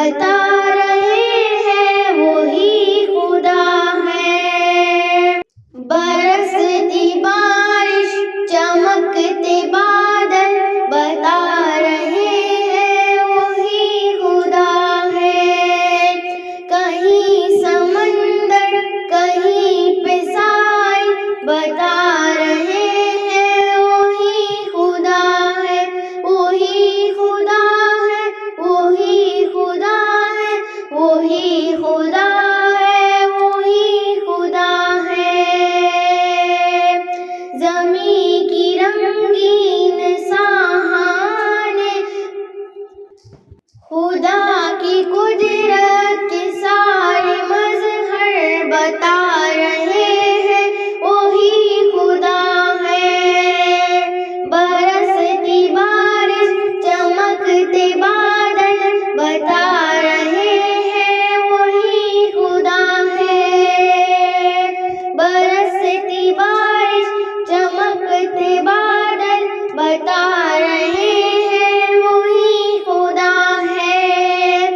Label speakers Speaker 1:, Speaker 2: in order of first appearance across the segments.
Speaker 1: بتا رہے ہیں وہی خدا ہے۔ برستی بارش چمکتے بادل بتا رہے ہیں وہی خدا ہے۔ کہیں سمندر کہیں پہ ساحل بتا رہے ہیں وہی خدا ہے، وہی خدا ہے، وہی خدا ہے، وہی خدا ہے، وہی خدا ہے۔ زمین کی رنگین سہانے خدا کی قدرت کے سارے مظہر بتا رہے ہیں وہی خدا ہے۔ برستی بارش چمکتے بادل بتا رہے ہیں وہی خدا ہے۔ برستی بارش چمکتے بادل بتا رہے ہیں وہی خدا ہے۔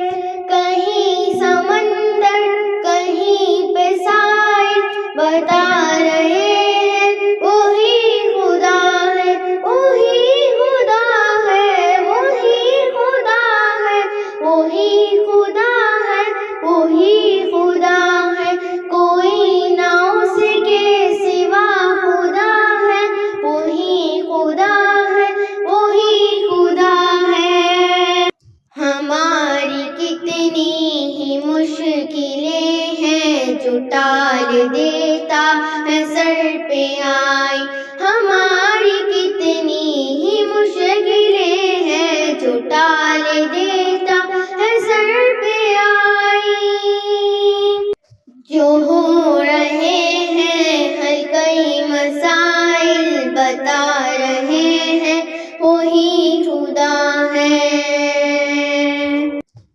Speaker 1: کہیں سمندر کہیں پہ ساحل بتا رہے ہیں وہی خدا ہے، وہی خدا ہے، وہی خدا ہے، وہی خدا ہے، وہی خدا ہے۔ کوئی نہ اس کے سوا خدا ہے، وہی خدا ہے، وہی خدا ہے۔ ہماری کتنی ہی مشکلیں ہیں جو ٹال دیتا ہے سر پہ آئی۔ ہماری کتنی ہی مشکلیں ہیں جو ٹال دیتا ہے سر پہ آئی۔ جو ہو رہے ہیں حل کئی مسائل بتا رہے ہیں وہی خدا ہے۔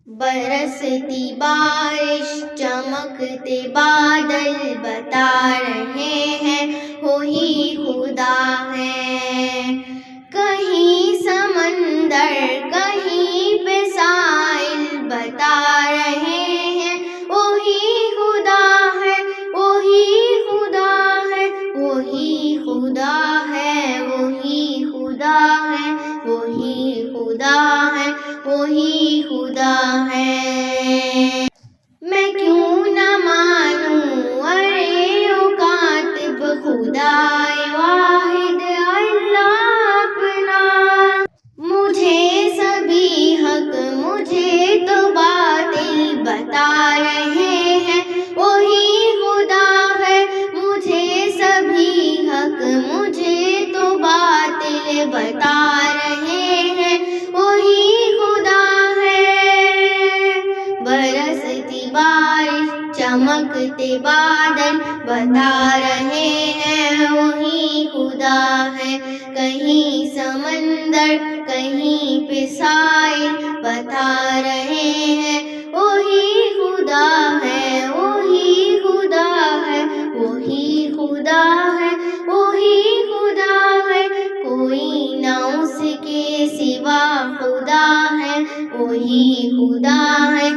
Speaker 1: برستی بارش چمکتے بادل بتا رہے ہیں وہی خدا ہے۔ کہیں سمندر کہیں پہ ساحل بتا رہے ہیں وہی خدا ہے، وہی خدا ہے، وہی خدا ہے، وہی خدا ہے، وہی خدا ہے، وہی خدا ہے۔ میں کیوں نہ مانوں ارے او کاتب خدائے واحد اللہ اپنا۔ مجھے سبھی حق مجھے تو باطل بتا رہے ہیں وہی خدا ہے۔ مجھے سبھی حق مجھے تو باطل بتا رہے ہیں وہی خدا ہے۔ برستی بارش چمکتے بادل بتا رہے ہیں وہی خدا ہے۔ کہیں سمندر کہیں پہ ساحل بتا رہے ہیں وہی خدا ہے، وہی خدا ہے، وہی خدا ہے، وہی خدا ہے۔ کوئی نہ اس کے سوا خدا ہے، وہی خدا ہے،